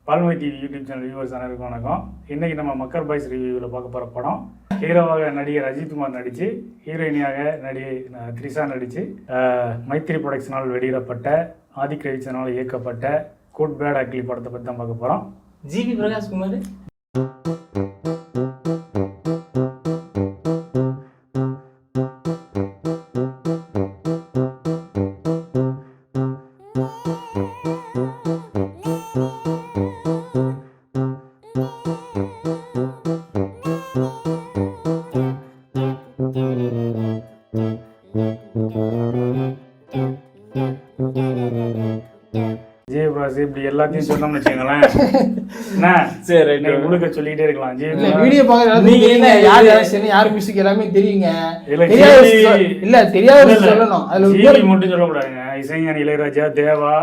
பால்மை TV YouTube channel viewers அனைவருக்கும் வணக்கம். இன்றைக்கி நம்ம மக்கர் பாய்ஸ் ரிவ்யூவில் பார்க்க போகிற படம் ஹீரோவாக நடிகர் அஜித்குமார் நடித்து ஹீரோயினியாக நடிகை த்ரிஷா நடித்து மைத்ரி ப்ரொடக்ஷனால் வெளியிடப்பட்ட ஆதிக் ரவிச்சனால் இயக்கப்பட்ட குட் பேட் அக்லி படத்தை பற்றி தான் பார்க்க போகிறோம். ஜிவி பிரகாஷ்குமார் இப்படி எல்லாத்தையும் சொன்னோம்னு வச்சுங்களேன், என்ன சரி முழுக்க சொல்லிக்கிட்டே இருக்கலாம். வீடியோ பாக்குறீங்க யார் மியூசிக் எல்லாமே தெரியுங்க, இல்ல தெரியாத சொல்லணும். அதுல மட்டும் சொல்லக்கூடாதுங்க. இசைஞானி இளையராஜா, தேவா,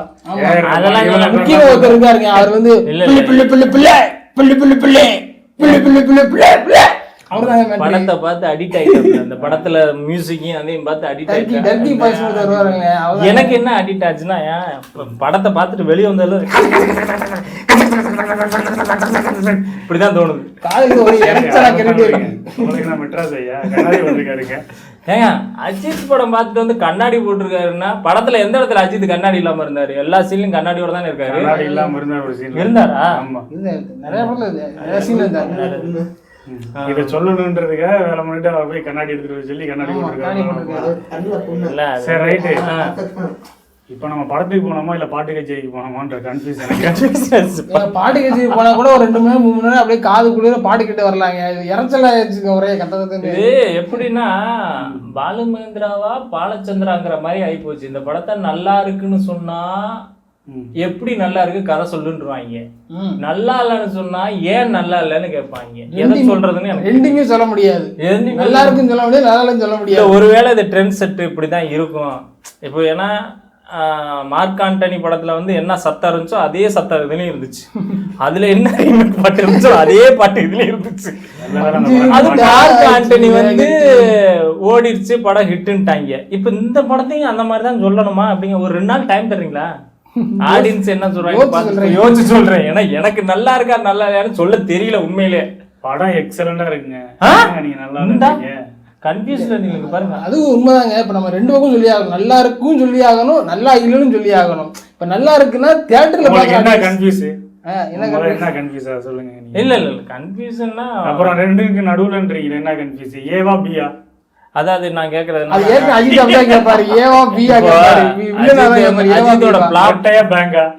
அதெல்லாம் முக்கிய ஒருத்தர் இருக்காருங்க. அவர் வந்து பிள்ளை பிள்ளை பிள்ளை பிள்ளை பிள்ளை பிள்ளை பிள்ளை பிள்ளை பிள்ளை பிள்ளை பிள்ளை படத்தை பார்த்து அடிக்ட் ஆயிட்டாங்க. அந்த படத்துல மியூசிக்கையும் அதையும் பார்த்து அடிக்ட் ஆயிட்டாங்க. எனக்கு என்ன அடிக்ட் ஆச்சுன்னா, படத்தை பார்த்துட்டு வெளியே வந்தாலும் இப்படிதான் தோணுது. ஏங்க அஜித் படம் பார்த்துட்டு வந்து கண்ணாடி போட்டிருக்காருன்னா, படத்துல எந்த இடத்துல அஜித் கண்ணாடி இல்லாம இருந்தாரு? எல்லா சீன்லயும் கண்ணாடியோட தானே இருக்காரு. இருந்தாரா? இதை சொல்லணுன்றதுக்காக வேலை பண்ணிட்டு அவ போய் கண்ணாடி எடுத்துட்டு சொல்லி கண்ணாடி போட்டுருக்காங்க. சரி ரைட்டு. இப்ப நம்ம படத்துக்கு போனோமா இல்ல பாட்டு கச்சேரிக்கு போனோமான்ற கன்ஃபியூஷன். பாட்டு கச்சேரிக்கு போனா கூட ஒரு 2 மணி நேரம் 3 மணி நேரம் அப்படியே காது குளிர பாட்டு கிட்ட வரலாங்க. இறச்சலா ஒரே கட்டத்தை. எப்படின்னா பாலு மகேந்திராவா பாலச்சந்திராங்கிற மாதிரி ஆகி போச்சு. இந்த படத்தை நல்லா இருக்குன்னு சொன்னா எப்படி நல்லா இருக்கு கதை சொல்லுன்றாங்க, நல்லா இல்லன்னு சொன்னா ஏன் நல்லா இல்லன்னு கேட்பாங்க. எதை சொல்றதுன்னு எனக்கு ரெண்டுமே சொல்ல முடியாது. நல்லா இருக்குன்னு சொல்ல முடியாது, நல்லா இல்லன்னு சொல்ல முடியாது. ஒருவேளை இது ட்ரெண்ட் செட் இப்படிதான் இருக்கும். இப்போ ஏன்னா மார்க் ஆண்டனி படத்துல வந்து என்ன சத்தம் இருந்துச்சோ அதே சத்தம் இதுலயும் இருந்துச்சு. அதுல என்ன பாட்டு இருந்துச்சோ அதே பாட்டு இதுலயும் இருந்துச்சு. அது மார்க் ஆண்டனி வந்து ஓடிடுச்சு, படம் ஹிட்டுன்ட்டாங்க. இப்ப இந்த படத்தையும் அந்த மாதிரிதான் சொல்லணுமா அப்படிங்க? ஒரு 2 நாள் டைம் தர்றீங்களா? ஆடியன்ஸ் என்ன சொல்றாங்க யோசிச்சு சொல்றேன். ஏன்னா எனக்கு நல்லா இருக்கா நல்லா இல்லையான்னு சொல்ல தெரியல. உண்மையிலே படம் எக்ஸலண்டா இருக்குங்க. நீங்க நல்லா கன்ஃபியூஸ்ல நீங்க பாருங்க. அது உண்மைதாங்க. இப்ப நம்ம 2 பக்கம் சொல்லி ஆகணும். நல்லா இருக்கும் சொல்லி ஆகணும், நல்லா இல்லைன்னு சொல்லி ஆகணும். இப்ப நல்லா இருக்குன்னா தியேட்டர்ல என்ன கன்ஃபியூஸ் என்ன கன்ஃபியூஸா சொல்லுங்க. இல்ல கன்ஃபியூஷன்னா அப்புறம் 2க்கு நடுவுலன்றீங்க. என்ன கன்ஃபியூஸ்? ஏவா பியா? அதாவது நான் கேக்குறது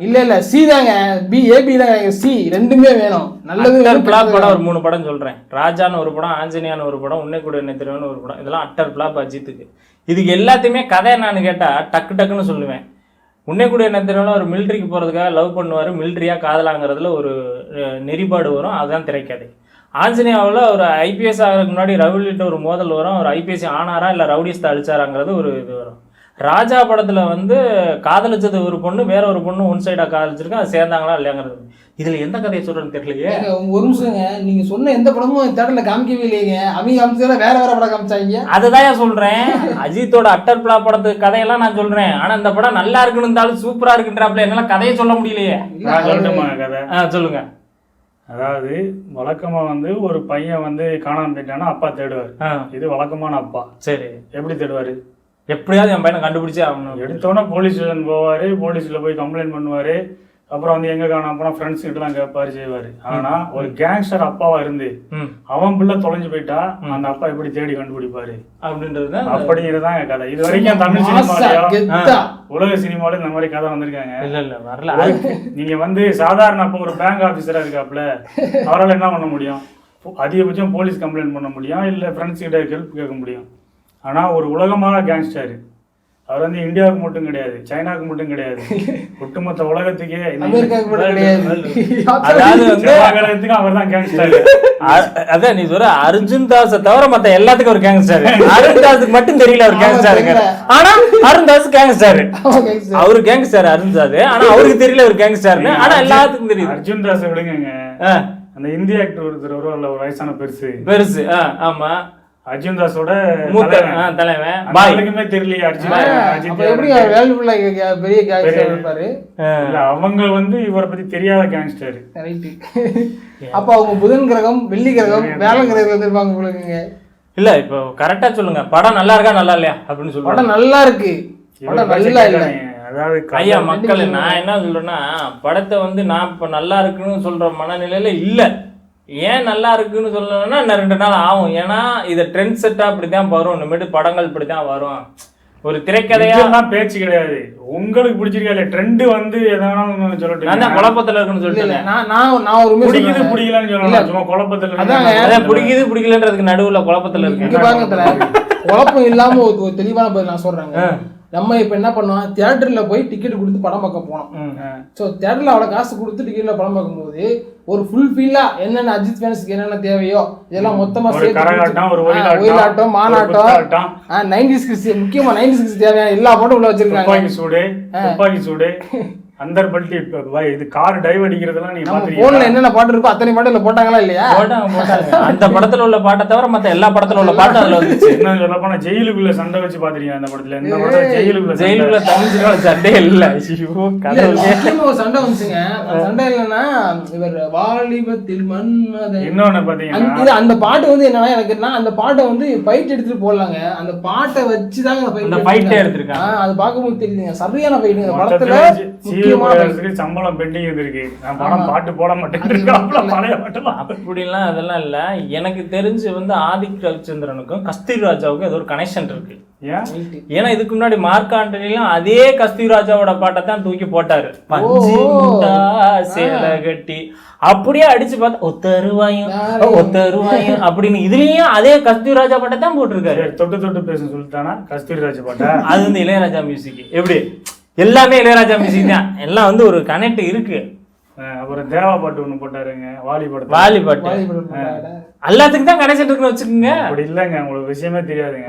இல்ல சி தாங்க. பி ஏபி தாங்க. சி ரெண்டுமே வேணும். நல்லது பிளாப் படம் ஒரு 3 படம் சொல்றேன். ராஜான்னு ஒரு படம், ஆஞ்சனியான்னு ஒரு படம், உன்னை கூட என்ன தெரியும்னு ஒரு படம். இதெல்லாம் அட்டர் பிளாப் அஜித்துக்கு. இதுக்கு எல்லாத்தையுமே கதை என்னன்னு கேட்டா டக்கு டக்குன்னு சொல்லுவேன். உன்னை கூட என்ன தெரியும்னா ஒரு மிலிட்ரிக்கு போறதுக்காக லவ் பண்ணுவாரு, மிலிட்ரியா காதலாங்கிறதுல ஒரு நெறிபாடு வரும். அதுதான் திரைக்கதை. ஆஞ்சனியாவில் ஒரு ஐபிஎஸ் ஆகிறதுக்கு முன்னாடி ரவுடிகிட்ட ஒரு மோதல் வரும். ஒரு ஐபிஎஸ் ஆனாரா இல்லை ரவுடிஸ்தை அழிச்சாராங்கிறது ஒரு இது வரும். ராஜா படத்தில் வந்து காதலிச்சது ஒரு பொண்ணு, வேற ஒரு பொண்ணு ஒன் சைடாக காதலிச்சிருக்கா, அது சேர்ந்தாங்களா இல்லையாங்கிறது. இதில் எந்த கதையை சொல்கிறேன்னு தெரியலையே. ஒரு நிமிஷங்க, நீங்கள் சொன்ன எந்த படமும் தேட்டரில் காமிக்கவே இல்லைங்க. அவங்க காமிச்சதுல வேற படம் காமிச்சாங்க. அதுதான் சொல்கிறேன். அஜித்தோட அட்டர் பிளா படத்துக்கு கதையெல்லாம் நான் சொல்கிறேன். ஆனால் இந்த படம் நல்லா இருக்குன்னு இருந்தாலும் சூப்பராக இருக்குன்றாப்புல என்னால் கதையை சொல்ல முடியலையே. கதை சொல்லுங்க. அதாவது வழக்கமா வந்து ஒரு பையன் வந்து காணாம போயிட்டானா அப்பா தேடுவார். இது வழக்கமான அப்பா. சரி, எப்படி தேடுவாரு? எப்படியாவது என் பையனை கண்டுபிடிச்சே ஆகணும். எடுத்தோன்னா போலீஸ் ஸ்டேஷன் போவாரு, போலீஸ்ல போய் கம்ப்ளைண்ட் பண்ணுவாரு. அப்புறம் வந்து எங்க காணாம போனா ஃப்ரெண்ட்ஸ் கிட்ட எல்லாம் கேட்பாரு, செய்வாரு. ஆனா ஒரு கேங்ஸ்டர் அப்பாவா இருந்து அவன் பிள்ளை தொலைஞ்சு போயிட்டா அந்த அப்பா எப்படி தேடி கண்டுபிடிப்பாரு அப்படின்றது அப்படிங்கிறதான் கதை. இது வரைக்கும் தமிழ் சினிமாலயோ உலக சினிமால இந்த மாதிரி கதை வந்திருக்காங்க. இல்ல இல்ல வரல. நீங்க வந்து சாதாரண அப்ப ஒரு பேங்க் ஆபீசரா இருக்காப்ல, அவரால் என்ன பண்ண முடியும்? அதிகபட்சம் போலீஸ் கம்ப்ளைண்ட் பண்ண முடியும், இல்ல ஃப்ரெண்ட்ஸ் கிட்ட ஹெல்ப் கேட்க முடியும். ஆனா ஒரு உலகமான கேங்ஸ்டர் அவர் வந்து இந்தியாவுக்கு மட்டும் கிடையாது, சைனாவுக்கு மட்டும் கிடையாது, ஒட்டுமொத்த உலகத்துக்கே அவர் தான் கேங்ஸ்டர். அதான் நீ சொல்ற அர்ஜுன் தாஸை தவிர மத்த எல்லாத்துக்கும் ஒரு கேங்ஸ்டர். அருண் தாஸுக்கு மட்டும் தெரியல அவர் கேங்ஸ்டர். ஆனா அருண் தாஸ் கேங்ஸ்டர், அவரு கேங்ஸ்டர் அருண் தாஸ். ஆனா அவருக்கு தெரியல ஒரு கேங்ஸ்டர். ஆனா எல்லாத்துக்கும் தெரியும். அர்ஜுன் தாஸ் விடுங்க, அந்த இந்திய ஆக்டர் ஒருத்தர் ஒரு வயசான பெருசு பெருசு. ஆமா, அர்ஜுன் தாஸோட மூத்த தலைவன் பாய்க்குமே தெரியலையே அப்ப எப்படி வேல்ஃபுல்லா பெரிய கேங்ஸ்டர் இருப்பாரு. இல்ல அவங்க வந்து இவரை பத்தி தெரியாத கேங்ஸ்டர். ரைட். அப்ப அவங்க புதன் கிரகம் வெள்ளி கிரகம் வேலை கிரகம் இருப்பாங்க உங்களுக்கு. இல்ல இப்போ கரெக்டா சொல்லுங்க, படம் நல்லா இருக்கா நல்லா இல்லையா அப்படின்னு சொல்லுங்க. படம் நல்லா இருக்கு, படம் நல்லா இல்ல. அதாவது ஐயா மக்கள், நான் என்ன சொல்றேன்னா படத்தை வந்து நான் இப்ப நல்லா இருக்குன்னு சொல்ற மனநிலையில இல்ல. ஏன் நல்லா இருக்குன்னு சொல்லணும்னா இன்னும் 2 நாள் ஆகும். ஏன்னா இதை ட்ரெண்ட் செட்டா அப்படித்தான் வரும், இனிமேட்டு படங்கள் இப்படித்தான் வரும். ஒரு திரைக்கதையா பேச்சு கிடையாது. உங்களுக்கு பிடிச்சிருக்கா ட்ரெண்ட் வந்து எதனாலும் சொல்லட்டும். நான் தான் குழப்பத்துல இருக்குன்னு சொல்லிட்டேன். நான் ஒரு பிடிக்குது பிடிக்கலன்னு சொல்லலாம், சும்மா குழப்பத்துல. அதான் பிடிக்குது பிடிக்கலன்றதுக்கு நடுவுல குழப்பத்துல இருக்கு. குழப்பம் இல்லாம ஒரு தெளிவான பதில் நான் சொல்றேங்க. நம்ம இப்ப என்ன பண்ணுவோம், தியேட்டர்ல போய் டிக்கெட் கொடுத்து படம் பார்க்க போனோம். ஸோ தியேட்டர்ல அவ்வளவு காசு கொடுத்து டிக்கெட்ல படம் பார்க்கும்போது ஒரு ஃபுல் ஃபீலா என்னென்ன அஜித் ஃபேன்ஸ்க்கு என்னென்ன தேவையோ இதெல்லாம் மொத்தமா சேர்த்து ஒயிலாட்டம் மாநாட்டம் 90s கிட்ஸ், முக்கியமா 90s கிட்ஸ் தேவையான எல்லா பாட்டும் உள்ள வச்சிருக்காங்க. துப்பாக்கி சூடு அந்த பல்ட்டி இது கார் டைவ் அடிக்கிறதுலாம் நீங்க பாத்தீங்க. போன்ல என்னென்ன பாட்டு இருக்கோ அத்தனை பாட்டுல போட்டாங்களா இல்லையா? போட்டாங்க. அந்த படத்துல உள்ள பாட்டை தவிர மத்த எல்லா படத்துல உள்ள பாட்டு அதுல வந்துச்சு. என்ன சொல்ல போனா ஜெயிலுக்குள்ள சண்டை வச்சு பாத்துறீங்க அந்த படத்துல. இந்த படத்துல ஜெயிலுக்குள்ள தமிழ்ல சண்டை இல்ல. ஒரு சண்டை வந்துச்சுங்க. சண்டை இல்லைன்னா இவர் வாலிபத்தில் மன்மதன் இன்னொன்னு பாத்தீங்கன்னா அந்த பாட்டு வந்து என்னன்னா எனக்கு அந்த பாட்டை வந்து ஃபைட் எடுத்துட்டு போடலாங்க. அந்த பாட்டை வச்சுதாங்க அந்த ஃபைட் எடுத்திருக்காங்க. அது பார்க்கும்போது தெரியுதுங்க சரியான ஃபைட். இந்த படத்துல சம்பளம் பெண்டிங் இருக்கு. நான் படம் பாட்டு போட மாட்டேன் பழைய பாட்டுலாம் அப்படிலாம் அதெல்லாம் இல்ல. எனக்கு தெரிஞ்சு வந்து ஆதிக் ரவிச்சந்திரனுக்கும் கஸ்தூரி ராஜாவுக்கும் ஏதோ ஒரு கனெக்ஷன் இருக்கு. ஏன்னா இதுக்கு முன்னாடி மார்க் ஆண்டனிலாம் அதே கஸ்தூரி ராஜாவோட பாட்டை தான் தூக்கி போட்டாரு. பஞ்சு சேலை கட்டி அப்படியே அடிச்சு பார்த்தா ஒத்தருவாயும் அப்படின்னு இதுலயும் அதே கஸ்தூரி ராஜா பாட்டை தான் போட்டிருக்காரு. தொட்டு தொட்டு பேச சொல்லிட்டானா கஸ்தூரி ராஜா பாட்டா? அது வந்து இளையராஜா மியூசிக். எப்படி எல்லாமே இளையராஜா மியூசிக் தான், எல்லாம் வந்து ஒரு கனெக்ட் இருக்கு. அப்புறம் தேவா பாட்டு ஒண்ணு போட்டாருங்க, வாலி பாட்டு. வாலி பாட்டு எல்லாத்துக்கும் தான் கனெக்ஷன் இருக்குன்னு வச்சுக்கோங்க. அப்படி இல்லங்க, உங்களுக்கு விஷயமே தெரியாதுங்க.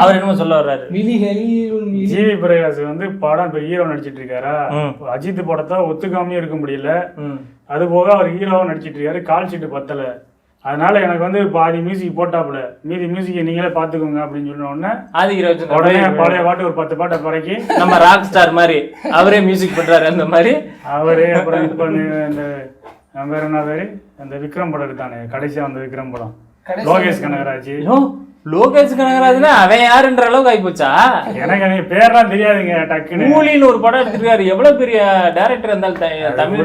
அவர் என்னமோ சொல்ல வர்றாரு. ஜிவி பிரகாஷ் வந்து படம் இப்ப ஹீரோ நடிச்சிட்டு இருக்காரா, அஜித் படத்தை ஒத்துக்காமையும் இருக்க முடியல. அது போக அவர் ஹீரோவா நடிச்சிட்டு இருக்காரு, கால் ஷீட்டு பத்தல. அதனால எனக்கு வந்து பாதி மியூசிக் போட்டாப்புல, மீதி மியூசிக் நீங்களே பாத்துக்கோங்க அப்படின்னு சொன்ன உடனே பழைய பாட்டு ஒரு 10 பாட்டை பறக்கி நம்ம ராக் ஸ்டார் மாதிரி அவரே மியூசிக் பண்றாரு. அந்த மாதிரி அவரே அப்புறம் இப்ப இந்த வேற என்ன பேரு, அந்த விக்ரம் படம் எடுத்தானே கடைசியா வந்த விக்ரம் படம், லோகேஷ் கனகராஜ். லோகேஷ் கனகராஜ்னா அவன் யாருன்ற அளவுக்கு ஆயிப்போச்சா? எனக்கு பேர்லாம் தெரியாதுங்க. டக்குன்னு கூலின்னு ஒரு படம் எடுத்துருக்காரு. எவ்வளவு பெரிய டைரக்டர் இருந்தாலும் தமிழ்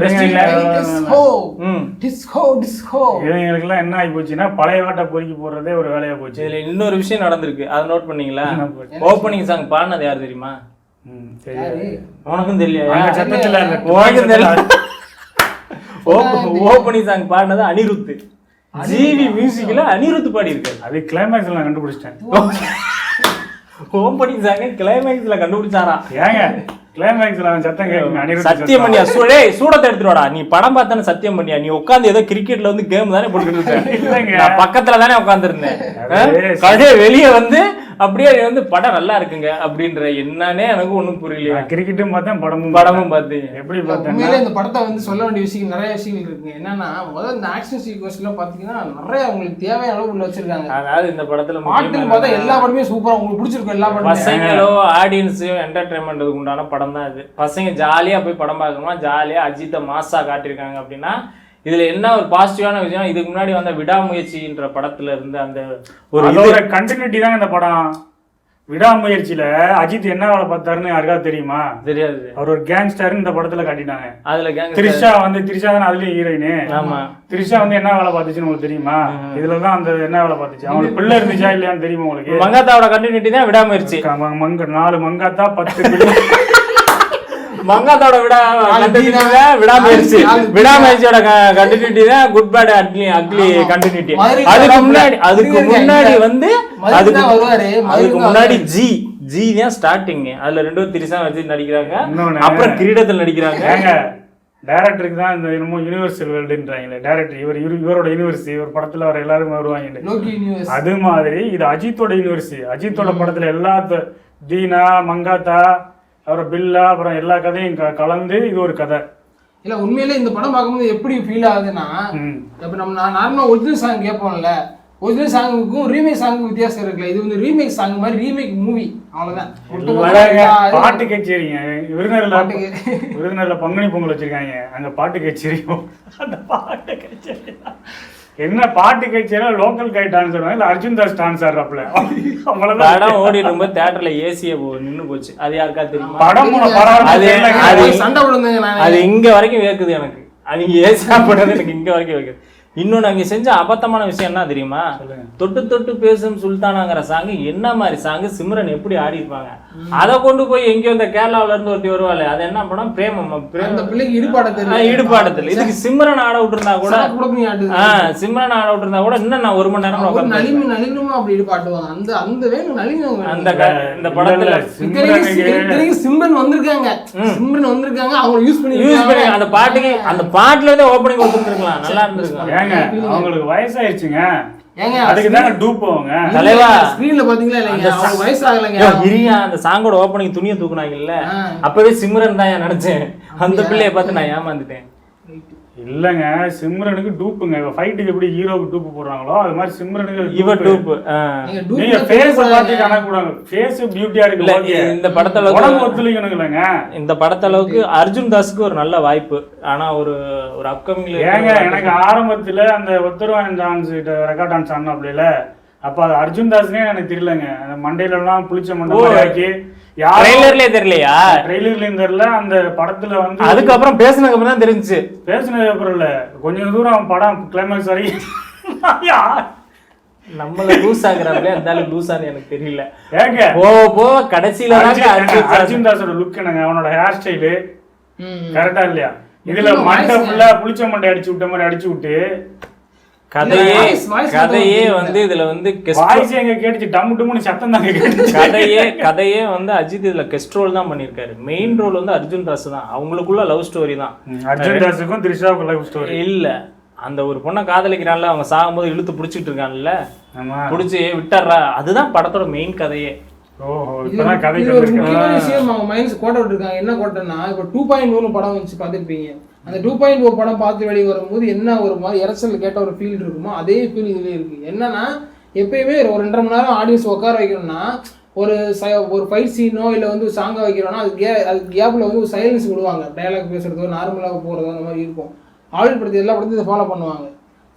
இவங்களுக்குலாம் என்ன ஆகி போச்சுன்னா பழைய பாட்டை பொறுக்கி போடுறதே ஒரு வேலையா போச்சு. இதுல இன்னொரு விஷயம் நடந்திருக்கு, அதை நோட் பண்ணீங்களா? ஓப்பனிங் சாங் பாடினது யாரு தெரியுமா? உனக்கும் தெரியல? சத்தத்துல ஓப்பனிங் சாங் பாடினது அனிருத். ஜிவி மியூசிக்ல அனிருத் பாடி இருக்காரு. அது கிளைமேக்ஸ்ல நான் கண்டுபிடிச்சிட்டேன். ஓப்பனிங் சாங் கிளைமேக்ஸ்ல கண்டுபிடிச்சாரா? ஏங்க கிளைமேக்ஸ்ல சத்தம் கேட்குங்க. சத்தியம் பண்ணியா சூடத்தை எடுத்துருவாடா. நீ படம் பார்த்தானே சத்தியம் பண்ணியா? நீ உட்காந்து ஏதோ கிரிக்கெட்ல வந்து கேம் தானே போட்டுக்கிட்டு இருக்க. பக்கத்துல தானே உட்கார்ந்து இருந்தேன். கடையே வெளியே வந்து அப்படியே வந்து படம் நல்லா இருக்குங்க அப்படின்ற என்னன்னே எனக்கு ஒண்ணும் புரியல. கிரிக்கெட்டும் பார்த்தேன், படமும் பார்த்தேன். எப்படி பார்த்தேன்? இந்த படத்தை வந்து சொல்ல வேண்டிய விஷயம் நிறைய விஷயங்கள் இருக்குங்க. என்னன்னா முதல்ல இந்த ஆக்ஷன் சீக்வன்ஸ் எல்லாம் பாத்தீங்கன்னா நிறைய உங்களுக்கு தேவையான அளவு உள்ள வச்சிருக்காங்க. அதாவது இந்த படத்துல பாட்டுன்னு பார்த்தா எல்லா படமே சூப்பரா உங்களுக்கு பிடிச்சிருக்கும். எல்லா படமும் பசங்களோ ஆடியன்ஸையும் என்டர்டைன்மெண்ட்டுக்கு உண்டான படம் தான் இது. பசங்க ஜாலியா போய் படம் பார்க்கணுமா, ஜாலியா அஜித்தை மாசா காட்டியிருக்காங்க அப்படின்னா இதுல என்ன ஒரு பாசிட்டிவான விஷயம், இதுக்கு முன்னாடி வந்த விடாமுயற்சின்ற படத்துல இருந்து அந்த ஒரு கண்டினியூட்டி தாங்க இந்த படம். விடாமுயற்சியில அஜித் என்ன வேலை பார்த்தாருன்னு யாருக்காவது தெரியுமா? தெரியாது. அவர் ஒரு கேங்ஸ்டர் இந்த படத்துல காட்டினாங்க. அதுல திரிஷா தானே அதுலயும் ஹீரோயின். ஆமா, திரிஷா வந்து என்ன வேலை பார்த்துச்சுன்னு உங்களுக்கு தெரியுமா? இதுலதான் அந்த என்ன வேலை பார்த்துச்சு, அவங்களுக்கு பிள்ளை இருந்துச்சா இல்லையான்னு தெரியுமா உங்களுக்கு? மங்காத்தாவோட கண்டினியூட்டி தான் விடாமுயற்சி. 4 மங்காத்தா 10 மங்காத்தோட விடாமுயற்சியோட கண்டினியூட்டி தான் குட் பேட் அக்லி கண்டினியூட்டி. அதுக்கு முன்னாடி ஜி தான் ஸ்டார்டிங். அதுல 2 திரிசா வச்சு நடிக்கிறாங்க, அப்புறம் கிரீடத்தில் நடிக்கிறாங்க. டைரக்டருக்கு தான் இந்த என்னமோ யூனிவர்சல் வேர்ல்டுன்றாங்களே டைரக்டர், இவரோட யூனிவர்ஸ், இவர் படத்துல வர எல்லாரும் வருவாங்க. அது மாதிரி இது அஜித்தோட யூனிவர்ஸ். அஜித்தோட படத்துல எல்லா தீனா மங்காத்தா அப்புறம் பில்லா அப்புறம் எல்லா கதையும் கலந்து இது ஒரு கதை. இல்ல உண்மையிலே இந்த படம் பார்க்கும்போது எப்படி ஃபீல் ஆகுதுன்னா, இப்ப நம்ம நார்மலா ஒரிஜினல் சாங் கேட்போம்ல, ஒரிஜினல் சாங்குக்கும் ரீமேக் சாங்குக்கும் வித்தியாசம் இருக்குல்ல. இது வந்து ரீமேக் சாங் மாதிரி ரீமேக் மூவி, அவ்வளவுதான். பாட்டு கச்சேரிங்க விருதுநகர்ல பங்குனி பொங்கல் வச்சிருக்காங்க, அங்க பாட்டு கச்சேரியும். அந்த பாட்டு கச்சேரி என்ன பாட்டு கச்சேரி லோக்கல் கை டான்ஸ் ஆடுவாங்க, இல்ல அர்ஜுன் தாஸ் டான்ஸ் ஆடுறாப்ல. படம் ஓடிட்டு இருக்கும்போது தியேட்டர்ல ஏசிய நின்னு போச்சு. அது யாருக்கா தெரியுமா? படம் சண்டை விடுங்க. அது இங்க வரைக்கும் வேக்குது எனக்கு. அது ஏசியா படம் எனக்கு இங்க வரைக்கும் வேக்குது. இன்னொன்னு அங்க செஞ்ச அபத்தமான விஷயம் என்ன தெரியுமா? தொட்டு தொட்டு பேசும் சுல்தானாங்கிற சாங் என்ன மாதிரி சாங், சிம்ரன் எப்படி ஆடி இருப்பாங்க. அதை கொண்டு போய் எங்கேயோ இந்த கேரளாவில இருந்து ஒருத்தி வருவாள், அது என்ன படம், பிரேமம் ஈடுபாடத்தில். இதுக்கு சிம்ரன் ஆட விட்டுருந்தா கூட, சிம்ரன் ஆட விட்டுருந்தா கூட இன்னும் நான் 1 மணி நேரம் அந்த படத்துல சிம்ரன் வந்திருக்காங்க. அவங்க யூஸ் பண்ணி அந்த பாட்டுக்கு, அந்த பாட்டுல இருந்தே ஓப்பனிங் கொடுத்துருக்கலாம், நல்லா இருந்திருக்கும். அவங்களுக்கு வயசாயிருச்சுங்க, அதுக்குதாங்க டூப் போவாங்க. தலைவா ஸ்கிரீன்ல பாத்தீங்களா இல்லைங்க, அவங்க வயசு ஆகலங்க. இரியா அந்த சாங்கோட ஓப்பனிங் துணியை தூக்குனாங்கல்ல, அப்பவே சிம்ரன் தான் நினைச்சேன். அந்த பிள்ளைய பார்த்து நான் ஏமாந்துட்டேன். இல்லங்க, சிம்ரனுக்கு டூப்புங்க. ஃபைட்டுக்கு எப்படி ஹீரோக்கு டூப் போடுறாங்களோ அது மாதிரி சிம்ரனுக்கு இவ டூப். நீங்க ஃபேஸ் பார்த்து காண கூடாது, ஃபேஸ் பியூட்டியா இருக்கு. இந்த படத்துல உடம்பு ஒத்துழைக்கணும்லங்க. இந்த படத்தளவுக்கு அர்ஜுன் தாஸுக்கு ஒரு நல்ல வாய்ப்பு. ஆனா ஒரு அப்கமிங் ஏங்க எனக்கு ஆரம்பத்துல அந்த ஒத்தருவான் டான்ஸ் ரெக்கார்ட் டான்ஸ் ஆனாப்ல, அப்ப அது அர்ஜுன் தாஸ்னே எனக்கு தெரியலங்க. அந்த மண்டையில எல்லாம் புளிச்ச மண்டை ஆக்கி ட்ரெய்லர்லயே தெரியலையா? ட்ரெய்லர்லயும் தெரியல, அந்த படத்துல வந்து அதுக்கப்புறம் பேசினதுக்கு அப்புறம் தான் தெரிஞ்சுச்சு. பேசினதுக்கு அப்புறம் இல்ல, கொஞ்சம் தூரம் படம் கிளைமேக்ஸ் வரைக்கும் நம்மள லூஸ் ஆகுறாங்களே, அந்த லூஸான்னு எனக்கு தெரியல. ஏங்க போ கடைசியில அர்ஜுன் தாஸோட லுக் என்னங்க, அவனோட ஹேர் ஸ்டைலு கரெக்டா இல்லையா? இதுல மண்டை ஃபுல்லா புளிச்ச மண்டை அடிச்சு விட்ட மாதிரி அடிச்சு விட்டு கதையே வந்து இதுல வந்து கதையே வந்து அஜித் இதுல கெஸ்ட் ரோல் தான் பண்ணிருக்காரு. மெயின் ரோல் வந்து அர்ஜுன் தாஸ் தான். அவங்களுக்குள்ள லவ் ஸ்டோரி தான். அர்ஜுன் தாஸுக்கும் த்ரிஷாவுக்கும் லவ் ஸ்டோரி இல்ல. அந்த ஒரு பொண்ணை காதலிக்கிறான்ல, அவங்க சாகும்போது இழுத்து புடிச்சிட்டு இருக்கான்ல, புடிச்சு விட்டுறா, அதுதான் படத்தோட மெயின் கதையே. என்ன கோட்டைன்னா, இப்ப 2.0 படம் வச்சு பாத்துருப்பீங்க. அந்த 2.0 படம் பார்த்து வெளியே வரும்போது என்ன ஒரு மாதிரி இறைச்சல் கேட்ட ஒரு ஃபீல் இருக்குமோ அதே ஃபீல் இதுலேயே இருக்குது. என்னன்னா எப்பயுமே ஒரு 2.5 மணி நேரம் ஆடியன்ஸ் உட்கார வைக்கணும்னா, ஒரு ஃபைட் சீனோ இல்லை வந்து சாங்கை வைக்கிறோன்னா அது கேப்பில் வந்து ஒரு சைலன்ஸ் விடுவாங்க. டைலாக் பேசுகிறதோ நார்மலாக போகிறதோ அந்த மாதிரி இருக்கும். ஆடியன்ஸ் படத்தை எல்லா படத்தையும் இதை ஃபாலோ பண்ணுவாங்க.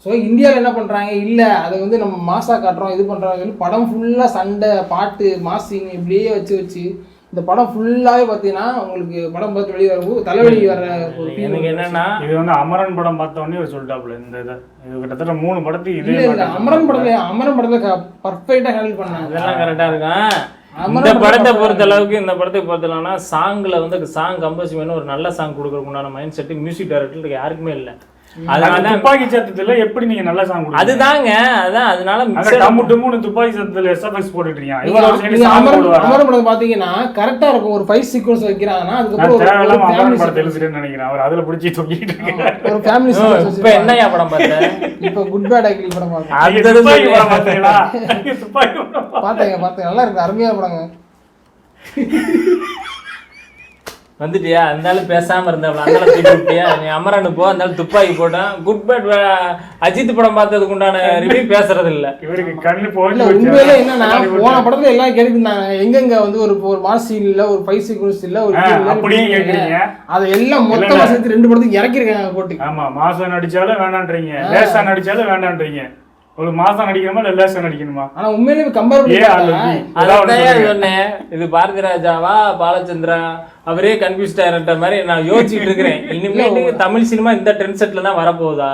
ஸோ இந்தியாவில் என்ன பண்ணுறாங்க, இல்லை அதை வந்து நம்ம மாசாக காட்டுறோம், இது பண்ணுறாங்க, படம் ஃபுல்லாக சண்டை பாட்டு மாசிங் இப்படியே வச்சு இந்த படம் ஃபுல்லாவே பாத்தீங்கன்னா உங்களுக்கு படம் பார்த்து வெளியே வரும்போது தலைவலி வர ஒரு எனக்கு என்னன்னா, இது வந்து அமரன் படம் பார்த்த உடனே ஒரு சொல்லிட்டாப்ல. இந்த இது கிட்டத்தட்ட 3 படத்துக்கு இதே அமரன் படத்துல பர்ஃபெக்ட்டா ஹேண்டில் பண்ணாங்க. அதெல்லாம் கரெக்டா இருக்கும். இந்த படத்தை பொறுத்த அளவுக்கு, இந்த படத்தை பொறுத்தளவுனா சாங்ல வந்து சாங் கம்போஸ் பண்ணி ஒரு நல்ல சாங் கொடுக்கறதுக்கு உண்டான மைண்ட் செட் மியூசிக் டைரக்டருக்கு யாருக்குமே இல்லை. அதனால துப்பாக்கி சத்தத்துல எப்படி நீங்க நல்லா சாங் கொடுங்க, அதுதாங்க. அதான் அதனால துப்பாக்கி சத்தத்துல எஸ்எஃப்எக்ஸ் போட்டுட்டீங்க. அமரன் படம் பாத்தீங்கன்னா கரெக்டா இருக்கும். ஒரு 5 சீக்வென்ஸ் வைக்கிறாங்கன்னா அதுக்கப்புறம் அமரன் படத்தை எழுதுறேன்னு நினைக்கிறேன். அவர் அதுல பிடிச்சி தொங்கிட்டு இருக்காரு. ஒரு ஃபேமிலி சீக்வென்ஸ். இப்ப என்னையா படம் பார்த்தேன்? இப்ப குட் பேட் அக்லி படம் பார்த்தேன். அந்த துப்பாக்கி படம் பார்த்தீங்களா? துப்பாக்கி படம் பார்த்தேன். நல்லா இருக்கு, அருமையான படங்க. வந்துட்டியா? இருந்தாலும் பேசாம இருந்தா நீ அமரனு போ. இருந்தாலும் துப்பாக்கி போட்டான். குட் பேட் அஜித் படம் பார்த்ததுக்கு உண்டான ரிவ்யூ பேசுறது இல்ல. இவருக்கு கண்ணு போய் உண்மையில என்னன்னா, போன படத்துல எல்லாம் கேட்டுருந்தாங்க எங்கெங்க வந்து ஒரு மாஸ் சீன் இல்ல, ஒரு 5 சீக்வென்ஸ் இல்ல, ஒரு அப்படியே கேக்குறீங்க. அதை எல்லாம் மொத்தமா சேர்த்து 2 படத்துக்கு இறக்கிருக்காங்க போட்டு. ஆமா, மாசம் நடிச்சாலும் வேண்டான்றீங்க, லேசா நடிச்சாலும் வேண்டான்றீங்க. ஒரு மாசம் நடிக்கணுமா இல்ல லேசா நடிக்கணுமா? ஆனா உண்மையிலேயே கம்பேர் சொன்னேன். இது பாரதி ராஜாவா பாலச்சந்திரா, அவரே கன்ஃபியூஸ்ட் ஆகிற மாதிரி நான் யோசிச்சுட்டு இருக்கிறேன். இனிமேல் தமிழ் சினிமா இந்த ட்ரெண்ட் செட்ல தான் வரப்போகுதா?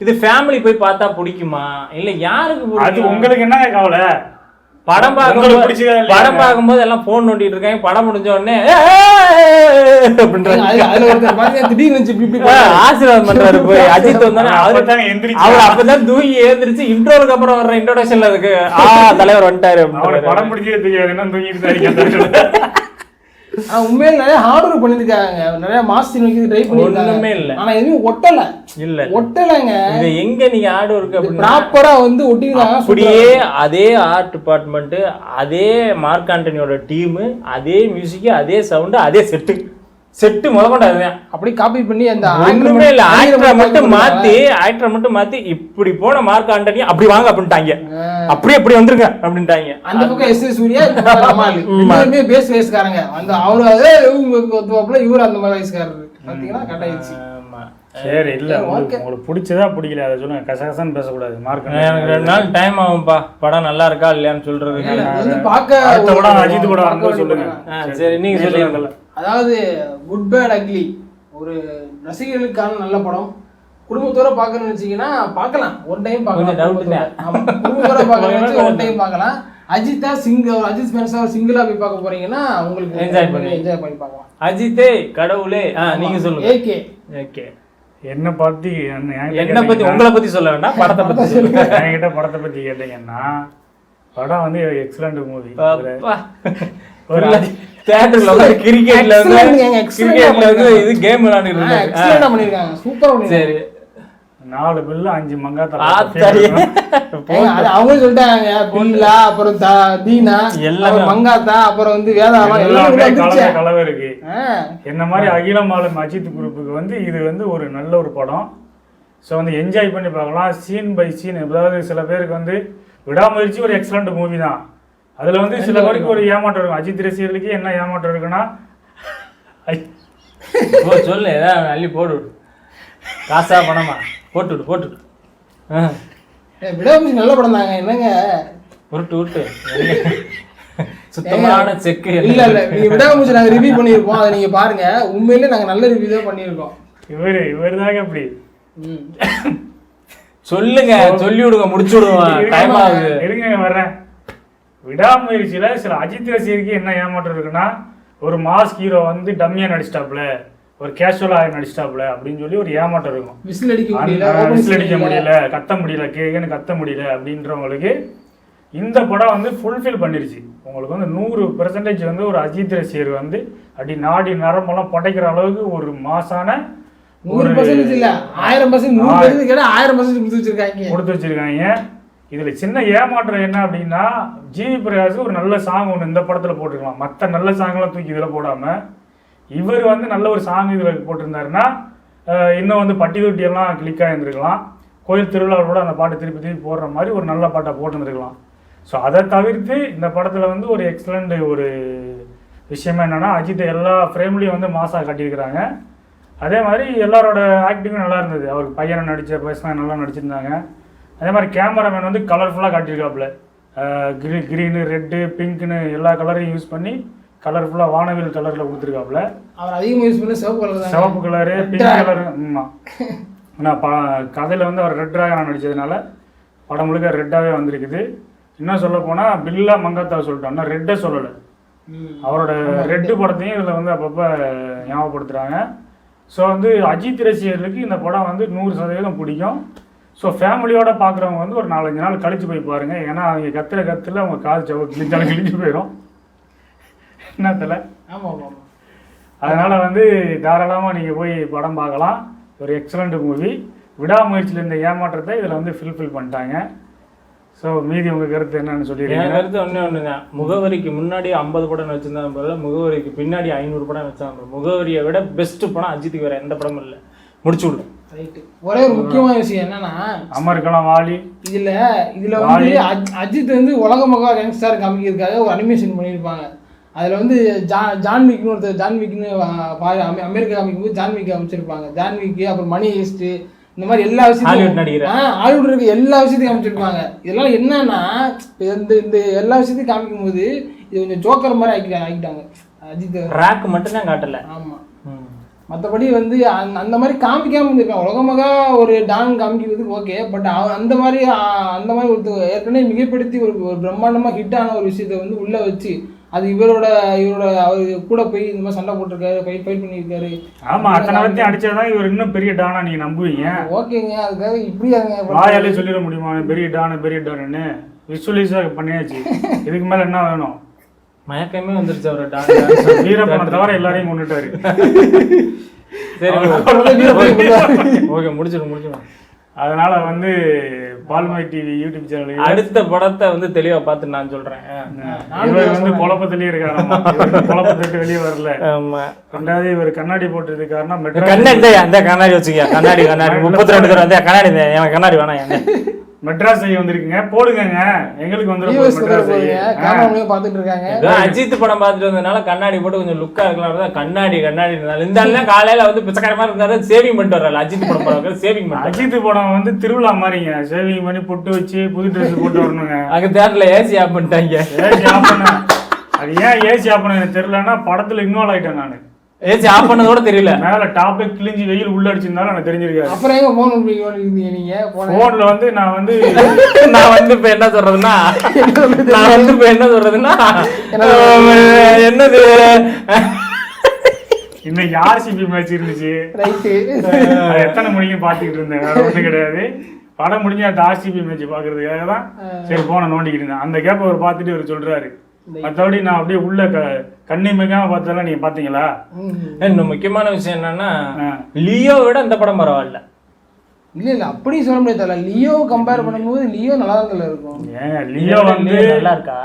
இது ஃபேமிலி போய் பார்த்தா பிடிக்குமா இல்ல யாருக்கு? அது உங்களுக்கு என்ன கவலை? படம் பார்க்கும்போது எல்லாம் போன் நோண்டிட்டு இருக்காங்க. படம் முடிஞ்ச உடனே ஆசீர்வாதம் பண்றாரு போய் அஜித் வந்தானே. அவர் அப்பதான் தூங்கி எழுந்திரிச்சு இன்ட்ரோலுக்கு அப்புறம் வர்ற இன்ட்ரோடக்ஷன்ல இருக்கு தலைவர் வந்துட்டாரு. படம் முடிஞ்சே தெரியாது, தூங்கிட்டு. ஆனா உண்மையில நிறைய ஹார்ட் ஒர்க் பண்ணிருக்காங்க, நிறைய மாஸ் சீனுக்கு ட்ரை பண்ணிருக்காங்க. இல்ல ஆனா எதுவும் ஒட்டலங்க. இது எங்க நீங்க ஹார்ட் ஒர்க் அப்படி ப்ராப்பரா வந்து ஒட்டிருக்காங்க. அப்படியே அதே ஆர்ட் டிபார்ட்மெண்ட், அதே மார்க் ஆண்டனியோட டீம், அதே மியூசிக், அதே சவுண்ட், அதே செட்டு. செட்டு முதற்கொண்டு அதுதான். அப்படி காப்பி பண்ணி அந்த ஒண்ணுமே இல்ல, ஆக்டரை மட்டும் மாத்தி இப்படி போன மார்க் ஆண்டனி அப்படி வாங்க அப்படின்ட்டாங்க, அப்படி வந்துருங்க அப்படின்ட்டாங்க. அந்த பக்கம் எஸ் சூர்யா, எல்லாருமே பேஸ் வயசுக்காரங்க அந்த அவரு அதே இவரு அந்த மாதிரி வயசுக்காரரு பாத்தீங்கன்னா கரெக்ட் ஆயிடுச்சு. சரி இல்ல உங்களுக்கு பிடிச்சதா பிடிக்கல அதை சொல்லுங்க, கசகசன்னு பேசக்கூடாது. மார்க் எனக்கு 2 நாள் டைம் ஆகும்பா படம் நல்லா இருக்கா இல்லையான்னு சொல்றது. அடுத்த படம் அஜித் கூட வரும்போது சொல்லுங்க. சரி நீங்க சொல்லுங்க. அதாவது குட் பேட் அக்லி ஒரு ரசிகர்களுக்கான நல்ல படம். குடும்பத்தோட பாக்கணும்னு நினைச்சீங்கன்னா பார்க்கலாம், ஒரு டைம் பார்க்கலாம். குடும்பத்தோட பார்க்கணும் ஒரு டைம் பார்க்கலாம். அஜித்தா சிங்கிள், அஜித் ஃபேன்ஸா சிங்கிளா போய் பார்க்க போறீங்கன்னா உங்களுக்கு என்ஜாய் பண்ணி பார்க்கலாம். அஜித்தே கடவுளே. நீங்க சொல்லுங்க. AK okay. என்ன பத்தி உங்களை பத்தி சொல்ல வேண்டாம், படத்தை பத்தி சொல்லுங்க. என்கிட்ட படத்தை பத்தி கேட்டீங்கன்னா படம் வந்து எக்ஸலண்ட் மூவி. தியேட்டர்ல வந்து கிரிக்கெட்ல வந்து இது கேம் விளையாடிட்டு பண்ணிருக்காங்க, சூப்பரா பண்ணிருக்காங்க. சரி 4 பில்லு 5 மங்காத்தா அவங்க சொல்லிட்டாங்க. பொன்லா அப்புறம் தீனா எல்லாமே மங்காத்தா அப்புறம் வந்து வேதாளம் எல்லாமே கலவை இருக்கு. என்ன மாதிரி அகிலம் ஆளும் அஜித் குரூப்புக்கு வந்து இது வந்து ஒரு நல்ல ஒரு படம். ஸோ வந்து என்ஜாய் பண்ணி பார்க்கலாம். சீன் பை சீன், அதாவது சில பேருக்கு வந்து விடாமுயற்சி ஒரு எக்ஸலண்ட் மூவி தான். அதில் வந்து சில பேருக்கு ஒரு ஏமாற்றம் இருக்கும். அஜித் ரசிகர்களுக்கு என்ன ஏமாற்றம் இருக்குன்னா சொல்லு ஏதாவது அள்ளி போடு, காசா பணமா போட்டு விடாமுயற்சி நல்ல படம் தாங்க. என்னங்க விட்டு சுத்தமான செக்கு இல்ல நீங்க விடாமுயற்சி நாங்க ரிவ்யூ பண்ணியிருக்கோம், அதை நீங்க பாருங்க. உண்மையிலே நாங்க நல்ல ரிவ்யூ தான் பண்ணியிருக்கோம். இவர் தாங்க அப்படி சொல்லுங்க, சொல்லி விடுங்க, முடிச்சு விடுவோம். டைம் ஆகுது, இருங்க வர்றேன். விடாமுயற்சியில சில அஜித் ரசிகருக்கு என்ன ஏமாற்றம் இருக்குன்னா, ஒரு மாஸ் ஹீரோ வந்து டம்மியா நடிச்சிட்டாப்ல, ஒரு கேஷுவலா நடிச்சிட்டாப்ல அப்படின்னு சொல்லி ஒரு ஏமாற்றம் இருக்கும். விசில் அடிக்க முடியல, கத்த முடியல, கேக்குன்னு கத்த முடியல அப்படின்றவங்களுக்கு இந்த படம் வந்து ஃபுல்ஃபில் பண்ணிருச்சு. உங்களுக்கு வந்து 100% வந்து ஒரு அஜித் ரசிகர் வந்து அப்படி நாடி நரம்பெல்லாம் படைக்கிற அளவுக்கு ஒரு மாசான 100% இல்ல 1000% கொடுத்து வச்சிருக்காங்க. இதுல சின்ன ஏமாற்றம் என்ன அப்படின்னா, ஜிவி பிரகாஷ் ஒரு நல்ல சாங் ஒன்று இந்த படத்துல போட்டுருக்கலாம். மற்ற நல்ல சாங்கெல்லாம் தூக்கி இதுல போடாம இவர் வந்து நல்ல ஒரு சாங் இதுல போட்டிருந்தாருன்னா இன்னும் வந்து பட்டி தொட்டி எல்லாம் கிளிக் ஆகிருந்துருக்கலாம். கோயில் திருவிழாவோட அந்த பாட்டு திருப்பி போடுற மாதிரி ஒரு நல்ல பாட்டை போட்டுருந்துருக்கலாம். ஸோ அதை தவிர்த்து இந்த படத்துல வந்து ஒரு எக்ஸலண்ட் ஒரு விஷயமா என்னன்னா, அஜித் எல்லா ஃப்ரேம்லையும் வந்து மாசா காட்டியிருக்கிறாங்க. அதே மாதிரி எல்லாரோட ஆக்டிங்கும் நல்லா இருந்தது. அவருக்கு பையனை நடித்த பசங்க நல்லா நடிச்சிருந்தாங்க. அதே மாதிரி கேமராமேன் வந்து கலர்ஃபுல்லாக காட்டியிருக்காப்புல. க்ரீனு, ரெட்டு, பிங்க்னு எல்லா கலரையும் யூஸ் பண்ணி கலர்ஃபுல்லாக வானவில் கலரில் கொடுத்துருக்காப்புல. அவர் அதிகமாக யூஸ் பண்ணி சிவப்பு கலரு, பிங்க் கலரு. ஆமாம், ஆனால் கதையில் வந்து அவர் ரெட் ட்ராகனாக நடித்ததுனால படம் முழுக்க ரெட்டாகவே வந்திருக்குது. இன்னும் சொல்ல போனால் பில்லா மங்காத்தா சொல்லிட்டோம்னா ரெட்டை சொல்லலை. அவரோட ரெட்டு படத்தையும் இதில் வந்து அப்பப்போ ஞாபகப்படுத்துகிறாங்க. ஸோ வந்து அஜித் ரசிகர்களுக்கு இந்த படம் வந்து 100% பிடிக்கும். ஸோ ஃபேமிலியோட பார்க்குறவங்க வந்து ஒரு 4-5 நாள் கழிச்சு போய் பாருங்க. ஏன்னா அவங்க கத்துல அவங்க கால் கிழிஞ்சு போயிடும் என்னத்துல. அதனால வந்து தாராளமாக நீங்கள் போய் படம் பார்க்கலாம். ஒரு எக்ஸலண்ட் மூவி. விடாமுயற்சியில் இந்த ஏமாற்றத்தை இதில் வந்து ஃபில்ஃபில் பண்ணிட்டாங்க. ஸோ மீதி உங்கள் கருத்து என்னன்னு சொல்லிடுறீங்க? என் கருத்து ஒன்று முகவரிக்கு முன்னாடி 50 படம் வச்சிருந்தாங்க போல, முகவரிக்கு பின்னாடி 500 படம் வச்சாங்க. முகவரியை விட பெஸ்ட் படம் அஜித்துக்கு வேற எந்த படமும் இல்லை. முடிச்சு விடும். ஒரே ஒரு முக்கியமான விஷயம் என்னன்னா, அமர்கலாம் வாலி இதுல வந்து அஜித் வந்து உலகமாக யங்ஸ்டார் காமிக்கிறதுக்காக ஒரு அனிமேஷன் பண்ணியிருப்பாங்க. அதுல வந்து ஜான்விக்னு ஒருத்தர், ஜான்விக்னு அமெரிக்கா காமிக்கும்போது ஜான்விக் அமைச்சிருப்பாங்க. ஜான்விக் அப்புறம் மணி ஹேஸ்ட் இந்த மாதிரி எல்லா விஷயத்தையும் ஹாலிவுட் இருக்க எல்லா விஷயத்தையும் காமிச்சிருப்பாங்க. இதெல்லாம் என்னன்னா இந்த எல்லா விஷயத்தையும் காமிக்கும் போது இது கொஞ்சம் ஜோக்கர் மாதிரி ஆக்கிட்டாங்க. அஜித் ரேக் மட்டும் தான் காட்டல. ஆமா, மற்றபடி வந்து அந்த மாதிரி காமிக்காமல் இருந்திருக்காங்க. உலகமாக ஒரு டான் காமிக்கிறதுக்கு ஓகே, பட் அந்த மாதிரி ஒரு ஏற்கனவே மிகப்படுத்தி ஒரு பிரம்மாண்டமாக ஹிட்டான ஒரு விஷயத்த வந்து உள்ளே வச்சு அது இவரோட அவர் கூட போய் இந்த மாதிரி சண்டை போட்டிருக்காரு, ஃபைட் பண்ணியிருக்காரு. ஆமாம், அத்தனை வரைக்கும் அடிச்சாதான் இவர் இன்னும் பெரிய டானா நீங்கள் நம்புவீங்க. ஓகேங்க, அதுக்காக இப்படியாங்க வாயாலே சொல்லிட முடியுமா பெரிய டானுன்னு? விஷுவலைஸாக பண்ணியாச்சு. இதுக்கு மேலே என்ன வேணும்? மயக்கமே வந்துருச்சு அவரோட வீரப்பணம் தவிர எல்லாரையும் கொண்டுட்டாரு. சரி, ஓகே, முடிச்சிடும். அதனால வந்து பால்மை டிவி யூடியூப் சேனல் அடுத்த படத்தை வந்து தெளிவா பார்த்து நான் சொல்றேன். இவர் வந்து குழப்பத்திலேயே இருக்காராமா. இவருக்கு குழப்பத்திட்டு வெளியே வரல. ஆமா. ரெண்டாவது இவர் கண்ணாடி போட்டு காரணம் கண்ணாடி அந்த கண்ணாடி வச்சுக்க. கண்ணாடி 32 தடவை அந்த கண்ணாடி எனக்கு கண்ணாடி வேணாம். மெட்ராஸ் ஐ வந்திருக்குங்க, போடுங்க. எங்களுக்கு வந்து பாத்துட்டு இருக்காங்க. அஜித் படம் பார்த்துட்டு வந்ததுனால கண்ணாடி போட்டு கொஞ்சம் லுக்கா இருக்கலாம். கண்ணாடி இருந்தாலும் காலையில வந்து பிச்சைக்காரமா இருந்தாரு, சேவிங் பண்ணிட்டு வரல. அஜித் படம் பார்க்க சேவிங் பண்ண. அஜித் படம் வந்து திருவிழா மாதிரிங்க, சேவிங் பண்ணி பொட்டு வச்சு புது ட்ரெஸ் போட்டு வரணுங்க. அங்க தேட்டர்ல ஏசி ஆஃப் பண்ணிட்டாங்க. ஏசி ஆஃப் பண்ண அது ஏன் ஏசி ஆஃப் பண்ண எனக்கு தெரியலன்னா படத்துல இன்வால்வ் ஆயிட்டேன் நானு. ஏசி ஆஃப் பண்ணதோட தெரியல. மேல டாப்ல கிழிஞ்சு வெயில் உள்ள அடிச்சிருந்தாலும் எனக்கு தெரிஞ்சிருக்காது. அப்புறம் எங்க போன் நீங்க போன்ல வந்து நான் வந்து இப்ப என்ன சொல்றதுன்னா என்னது இன்னைக்கு ஆர்சிபி மேட்ச் இருந்துச்சு. எத்தனை மணிக்கு பாத்துக்கிட்டு இருந்தேன், வேற ஒண்ணும் கிடையாது. படம் முடிஞ்சு அந்த ஆர்சிபி மேட்ச் பாக்குறதுக்காக தான் சரி போன நோண்டிக்கிட்டு இருந்தேன். அந்த கேப் அவர் பார்த்துட்டு அவர் சொல்றாரு. மற்றபடி நான் அப்படியே உள்ள கண்ணி மிகாம பார்த்ததெல்லாம் நீங்க பாத்தீங்களா? இன்னும் முக்கியமான விஷயம் என்னன்னா, லியோ விட இந்த படம் பரவாயில்ல. இல்ல அப்படி சொல்ல முடியாது. லியோ கம்பேர் பண்ணும்போது லியோ நல்லா தான் இருக்கும். லியோ வந்து நல்லா இருக்கா?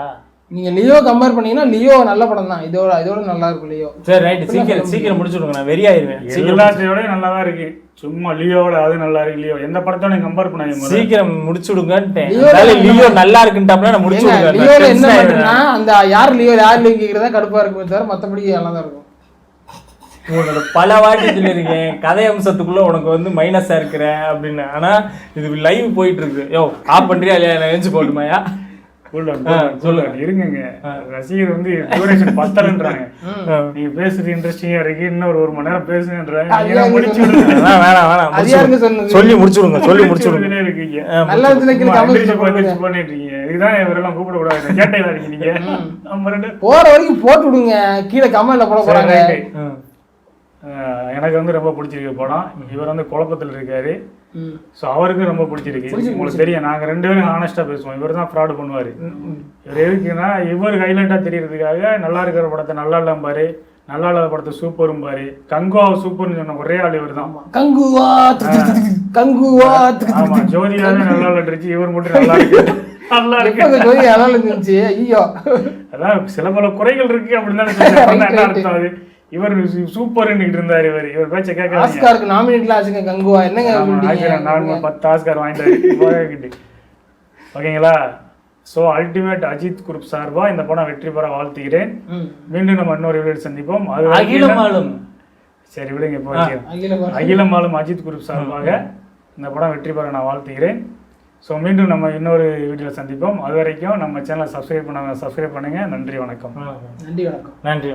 நீங்க லியோ கம்பேர் பண்ணீங்கன்னா லியோ நல்ல படம் தான். இதோட நல்லா இருக்கும் லியோ. சரி ரைட், சீக்கிரம் முடிச்சுடுங்க, நான் வெறியாயிருவேன். எல்லாத்தையோட நல்லா தான் இருக்கு. சும்மா லியோவோட அது நல்லா இருக்கு. லியோ எந்த படத்தோட கம்பேர் பண்ணாதீங்க, சீக்கிரம் முடிச்சுடுங்கன்ட்டேன். லியோ நல்லா இருக்குன்ட்டாப்ல நான் முடிச்சுடுங்க. லியோல என்ன பண்றேன்னா அந்த யார் லியோ கேக்குறதா கடுப்பா இருக்குமே தவிர மத்தபடி நல்லா தான் இருக்கும். பல வாட்டி சொல்லியிருக்கேன் கதை அம்சத்துக்குள்ள உனக்கு வந்து மைனஸா இருக்கிற அப்படின்னு. ஆனா இது லைவ் போயிட்டு இருக்கு. யோ ஆஃப் பண்றியா இல்லையா, எழுந்து போட்டுமாயா? சொல்லுங்க இருங்க. ரசிகர் வந்து டியூரேஷன் பத்தலன்றாங்க. நீங்க பேசுறது இன்ட்ரெஸ்டிங்கா இருக்கு, இன்னொரு 1 மணி நேரம் பேசுங்கன்றாங்க. சொல்லி முடிச்சுடுங்க. இருக்கீங்க பண்ணிட்டு இருக்கீங்க. இதுதான் இவரெல்லாம் கூப்பிட கூடாது. கேட்டையில இருக்கீங்க. போற வரைக்கும் போட்டு விடுங்க, கீழே கமெண்ட்ல போட போறாங்க. எனக்கு வந்து ரொம்ப பிடிச்சிருக்கு படம். இவர் வந்து குழப்பத்தில் இருக்காரு. ஸோ அவருக்கும் ரொம்ப பிடிச்சிருக்கு. உங்களுக்கு தெரியும், நாங்கள் 2 பேரும் ஹானஸ்டாக பேசுவோம். இவர் தான் ஃப்ராடு பண்ணுவார். இவர் எதுக்குன்னா இவர் ஹைலைட்டாக தெரியறதுக்காக நல்லா இருக்கிற படத்தை நல்லா இல்லாம்பாரு, நல்லா இல்லாத படத்தை சூப்பரும் பாரு. கங்குவா சூப்பர்னு சொன்ன ஒரே ஆள் இவர் தான். கங்குவா ஆமா, ஜோதியாவே நல்லா இருந்துச்சு, இவர் மட்டும் நல்லா இருக்கு. நல்லா இருக்கு. ஐயோ, அதான் சில பல குறைகள் இருக்கு அப்படின்னு என்ன அர்த்தம்? அது இவர் சூப்பர் இருந்தாரு. இவர் பேச்ச கேட்க ஆஸ்காருக்கு நாமினேட்ல ஆச்சுங்க கங்குவா. என்னங்க 10 ஆஸ்கார் வாங்கிட்டாரு. ஓகேங்களா? ஸோ அல்டிமேட் அஜித் குரூப் சார்பா இந்த படம் வெற்றி பெற வாழ்த்துகிறேன். மீண்டும் நம்ம இன்னொரு வீடியோ சந்திப்போம். சரி விடுங்க. இப்போ அகிலமாலும் அஜித் குரூப் சார்பாக இந்த படம் வெற்றி பெற நான் வாழ்த்துகிறேன். ஸோ மீண்டும் நம்ம இன்னொரு வீடியோவில் சந்திப்போம். அது வரைக்கும் நம்ம சேனலை சப்ஸ்கிரைப் பண்ணுங்க. நன்றி, வணக்கம். நன்றி.